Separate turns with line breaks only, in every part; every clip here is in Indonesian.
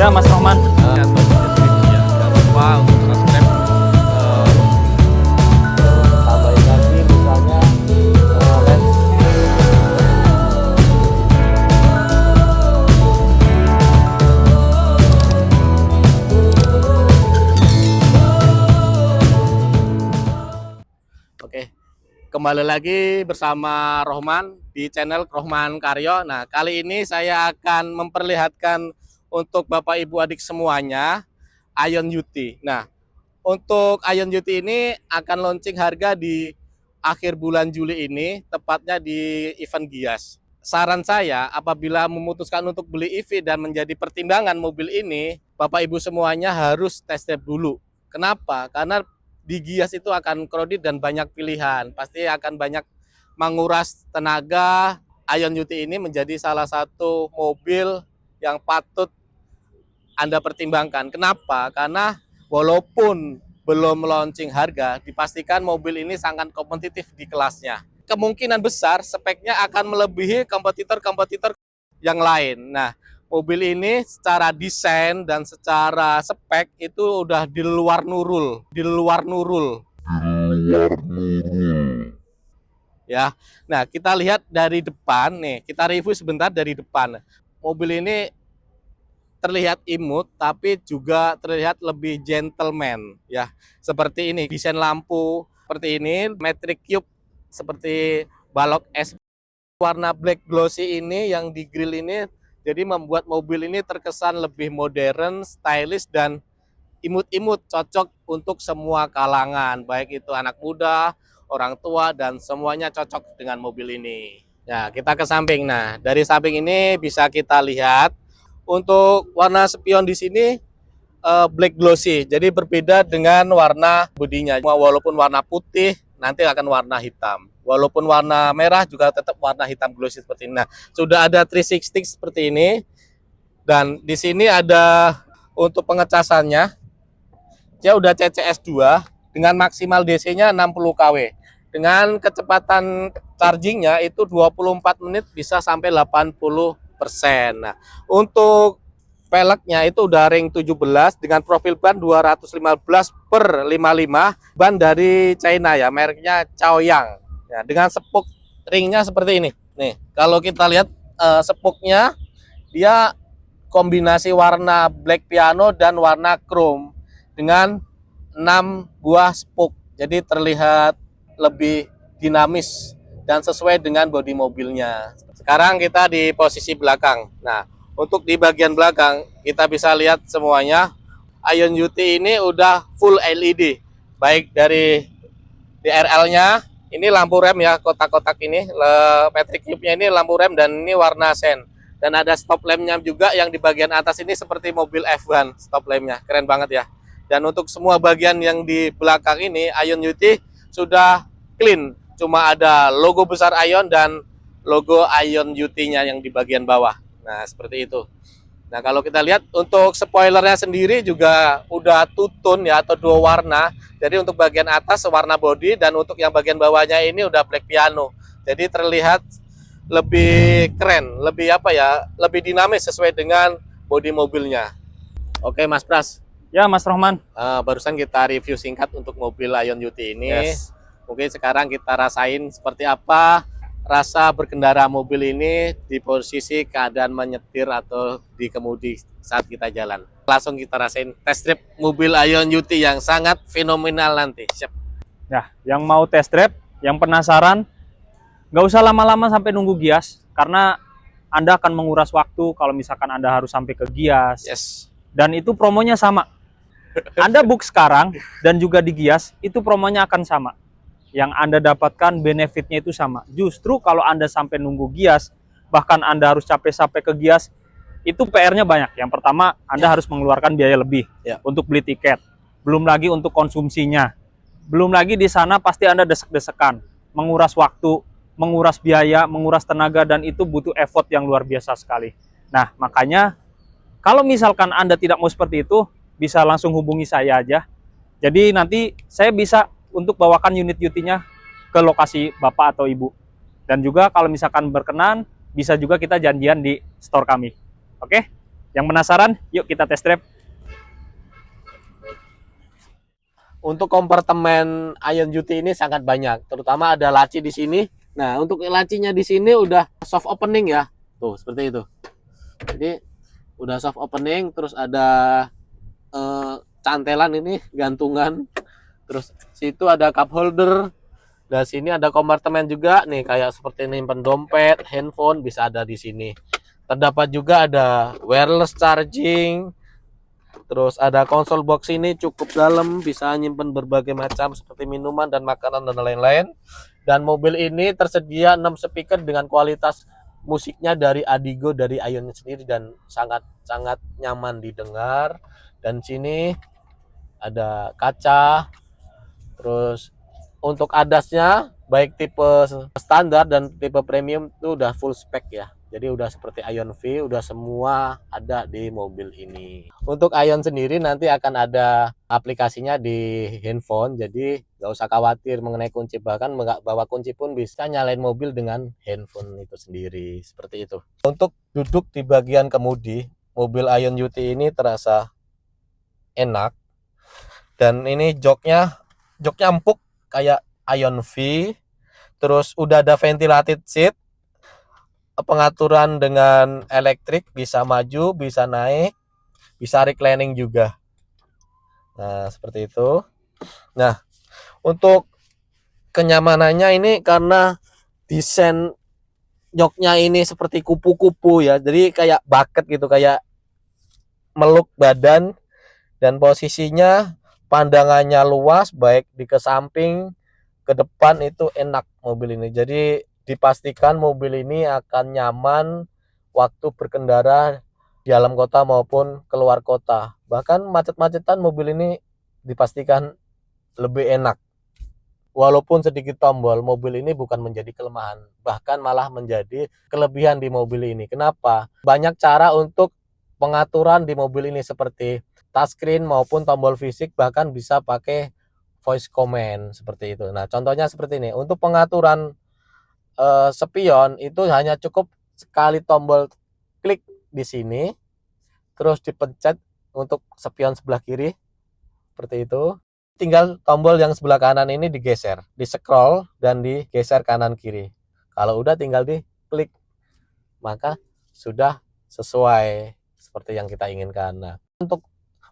Ya, Mas Rohman.
Atau ya, nggak lupa untuk subscribe.
Tambahin lagi misalnya lens.
Oke, kembali lagi bersama Rohman di channel Rohman Karyo. Nah, kali ini saya akan memperlihatkan untuk Bapak Ibu adik semuanya Ion UT. Nah, untuk Ion UT ini akan launching harga di akhir bulan Juli ini, tepatnya di event Gias. Saran saya, apabila memutuskan untuk beli EV dan menjadi pertimbangan mobil ini, Bapak Ibu semuanya harus test drive dulu. Kenapa? Karena di Gias itu akan crowded dan banyak pilihan. Pasti akan banyak menguras tenaga. Ion UT ini menjadi salah satu mobil yang patut Anda pertimbangkan. Kenapa? Karena walaupun belum launching harga, dipastikan mobil ini sangat kompetitif di kelasnya. Kemungkinan besar speknya akan melebihi kompetitor-kompetitor yang lain. Nah, mobil ini secara desain dan secara spek itu udah di luar nurul, ya. Nah, kita lihat dari depan nih, kita review sebentar dari depan. Mobil ini terlihat imut tapi juga terlihat lebih gentleman ya. Seperti ini, desain lampu seperti ini, metric cube seperti balok es, warna black glossy ini yang di grill ini jadi membuat mobil ini terkesan lebih modern, stylish dan imut-imut, cocok untuk semua kalangan, baik itu anak muda, orang tua, dan semuanya cocok dengan mobil ini. Nah, kita ke samping. Nah, dari samping ini bisa kita lihat untuk warna spion di sini black glossy, jadi berbeda dengan warna bodinya. Walaupun warna putih, nanti akan warna hitam. Walaupun warna merah juga tetap warna hitam glossy seperti ini. Nah, sudah ada 360 seperti ini. Dan di sini ada untuk pengecasannya, dia udah CCS 2 dengan maksimal DC-nya 60 kW. Dengan kecepatan chargingnya itu 24 menit bisa sampai 80%. Nah, untuk velgnya itu udah ring 17 dengan profil ban 215/55, ban dari China ya, mereknya Chaoyang. Ya, dengan sepuk ringnya seperti ini. Nih, kalau kita lihat sepuknya dia kombinasi warna black piano dan warna chrome dengan 6 buah spuk. Jadi terlihat lebih dinamis dan sesuai dengan bodi mobilnya. Sekarang kita di posisi belakang. Nah, untuk di bagian belakang kita bisa lihat semuanya Ion UT ini udah full LED, baik dari DRL-nya, ini lampu rem ya, kotak-kotak ini, metric cube-nya ini lampu rem dan ini warna sen. Dan ada stop lamp-nya juga yang di bagian atas ini seperti mobil F1 stop lamp-nya, keren banget ya. Dan untuk semua bagian yang di belakang ini Ion UT sudah clean, cuma ada logo besar Ion dan logo Ion UT-nya yang di bagian bawah. Nah, seperti itu. Nah, kalau kita lihat untuk spoilernya sendiri juga udah two-tone ya, atau dua warna. Jadi untuk bagian atas warna body dan untuk yang bagian bawahnya ini udah black piano. Jadi terlihat lebih keren, lebih apa ya, lebih dinamis sesuai dengan bodi mobilnya. Oke Mas Pras.
Ya, Mas Rohman.
Barusan kita review singkat untuk mobil Ion UT ini.
Yes.
Mungkin sekarang kita rasain seperti apa rasa berkendara mobil ini di posisi keadaan menyetir atau di kemudi saat kita jalan. Langsung kita rasain test drive mobil Ion UT yang sangat fenomenal nanti. Siap.
Ya, yang mau test drive, yang penasaran, nggak usah lama-lama sampai nunggu Gias, karena Anda akan menguras waktu kalau misalkan Anda harus sampai ke Gias.
Yes.
Dan itu promonya sama. Anda book sekarang dan juga di Gias, itu promonya akan sama. Yang Anda dapatkan benefitnya itu sama. Justru kalau Anda sampai nunggu Gias, bahkan Anda harus capek-capek ke Gias, itu PR-nya banyak. Yang pertama, Anda harus mengeluarkan biaya lebih untuk beli tiket. Belum lagi untuk konsumsinya. Belum lagi di sana pasti Anda desek-desekan, menguras waktu, menguras biaya, menguras tenaga, dan itu butuh effort yang luar biasa sekali. Nah, makanya kalau misalkan Anda tidak mau seperti itu, bisa langsung hubungi saya aja. Jadi nanti saya bisa untuk bawakan unit UT-nya ke lokasi Bapak atau Ibu. Dan juga kalau misalkan berkenan, bisa juga kita janjian di store kami. Oke? Yang penasaran? Yuk kita test drive.
Untuk kompartemen Ion UT ini sangat banyak, terutama ada laci di sini. Nah, untuk lacinya di sini udah soft opening ya. Tuh, seperti itu. Jadi udah soft opening, terus ada cantelan ini, gantungan. Terus situ ada cup holder. Dan sini ada kompartemen juga nih, kayak seperti nyimpen dompet, handphone bisa ada di sini. Terdapat juga ada wireless charging. Terus ada konsol box ini cukup dalam, bisa nyimpen berbagai macam seperti minuman dan makanan dan lain-lain. Dan mobil ini tersedia 6 speaker dengan kualitas musiknya dari Adigo dari Ion sendiri dan sangat nyaman didengar. Dan sini ada kaca. Terus untuk ADAS-nya baik tipe standar dan tipe premium itu udah full spec ya. Jadi udah seperti Ion V, udah semua ada di mobil ini. Untuk Ion sendiri nanti akan ada aplikasinya di handphone, jadi nggak usah khawatir mengenai kunci. Bahkan nggak bawa kunci pun bisa nyalain mobil dengan handphone itu sendiri, seperti itu. Untuk duduk di bagian kemudi, mobil Ion UT ini terasa enak. Dan ini joknya empuk kayak Ion V. Terus udah ada ventilated seat, pengaturan dengan elektrik, bisa maju, bisa naik, bisa reclining juga. Nah, seperti itu. Nah, untuk kenyamanannya ini karena desain joknya ini seperti kupu-kupu ya. Jadi kayak bucket gitu, kayak meluk badan, dan posisinya pandangannya luas baik di ke samping, ke depan itu enak mobil ini. Jadi dipastikan mobil ini akan nyaman waktu berkendara di dalam kota maupun keluar kota. Bahkan macet-macetan mobil ini dipastikan lebih enak. Walaupun sedikit tombol, mobil ini bukan menjadi kelemahan, bahkan malah menjadi kelebihan di mobil ini. Kenapa? Banyak cara untuk pengaturan di mobil ini seperti touchscreen maupun tombol fisik, bahkan bisa pakai voice command seperti itu. Nah, contohnya seperti ini. Untuk pengaturan spion itu hanya cukup sekali tombol klik di sini, terus dipencet untuk spion sebelah kiri seperti itu. Tinggal tombol yang sebelah kanan ini digeser, di scroll dan digeser kanan kiri. Kalau udah tinggal diklik, maka sudah sesuai seperti yang kita inginkan. Nah, untuk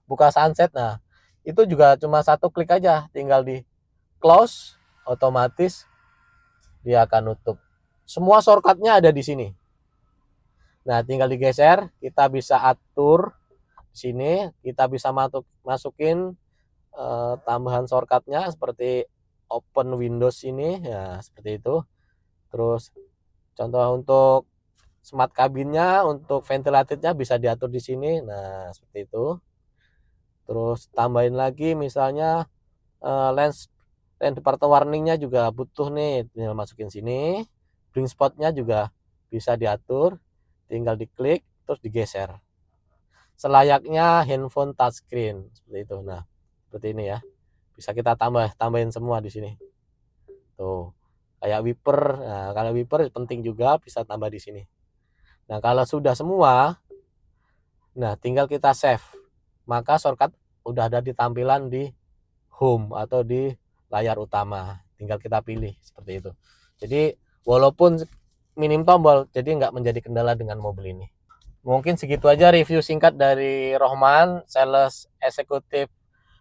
buka sunset, nah itu juga cuma satu klik aja, tinggal di close, otomatis dia akan nutup. Semua shortcutnya ada di sini. Nah, tinggal digeser, kita bisa atur di sini, kita bisa masukin tambahan shortcutnya seperti open Windows ini ya, seperti itu. Terus contoh untuk smart cabinnya, untuk ventilatornya bisa diatur di sini. Nah, seperti itu. Terus tambahin lagi misalnya lens departure warningnya juga butuh nih, tinggal masukin sini. Blind spotnya juga bisa diatur, tinggal diklik terus digeser. Selayaknya handphone touchscreen seperti itu. Nah, seperti ini ya. Bisa kita tambahin semua di sini. Tuh, kayak wiper. Nah, kalau wiper penting juga bisa tambah di sini. Nah, kalau sudah semua, nah tinggal kita save. Maka shortcut udah ada di tampilan di home atau di layar utama. Tinggal kita pilih seperti itu. Jadi walaupun minim tombol, jadi nggak menjadi kendala dengan mobil ini. Mungkin segitu aja review singkat dari Rohman, sales eksekutif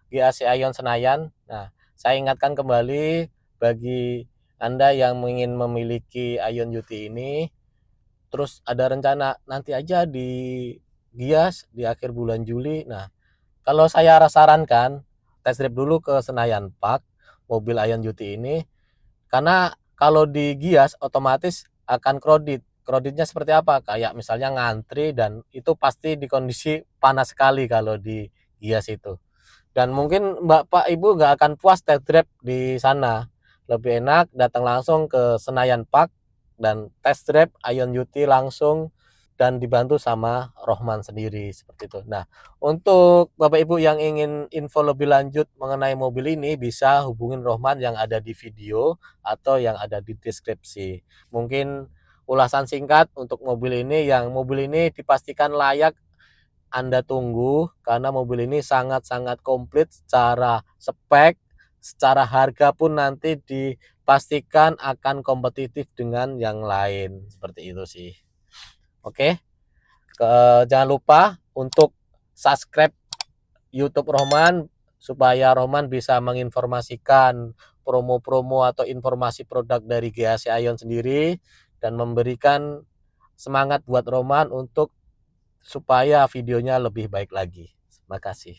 GAC Ion Senayan. Nah, saya ingatkan kembali bagi Anda yang ingin memiliki Ion UT ini, terus ada rencana nanti aja di Gias di akhir bulan Juli. Nah, kalau saya sarankan test drive dulu ke Senayan Park mobil Ion UT ini, karena kalau di Gias otomatis akan crowded. Crowdednya seperti apa? Kayak misalnya ngantri, dan itu pasti di kondisi panas sekali kalau di Gias itu. Dan mungkin Bapak Ibu nggak akan puas test drive di sana. Lebih enak datang langsung ke Senayan Park dan test drive Ion UT langsung dan dibantu sama Rohman sendiri seperti itu. Nah, untuk Bapak Ibu yang ingin info lebih lanjut mengenai mobil ini bisa hubungin Rohman yang ada di video atau yang ada di deskripsi. Mungkin ulasan singkat untuk mobil ini, yang mobil ini dipastikan layak Anda tunggu, karena mobil ini sangat-sangat komplit secara spek, secara harga pun nanti dipastikan akan kompetitif dengan yang lain. Seperti itu sih. Oke, jangan lupa untuk subscribe YouTube Rohman supaya Rohman bisa menginformasikan promo-promo atau informasi produk dari GAC Aion sendiri dan memberikan semangat buat Rohman untuk supaya videonya lebih baik lagi. Terima kasih.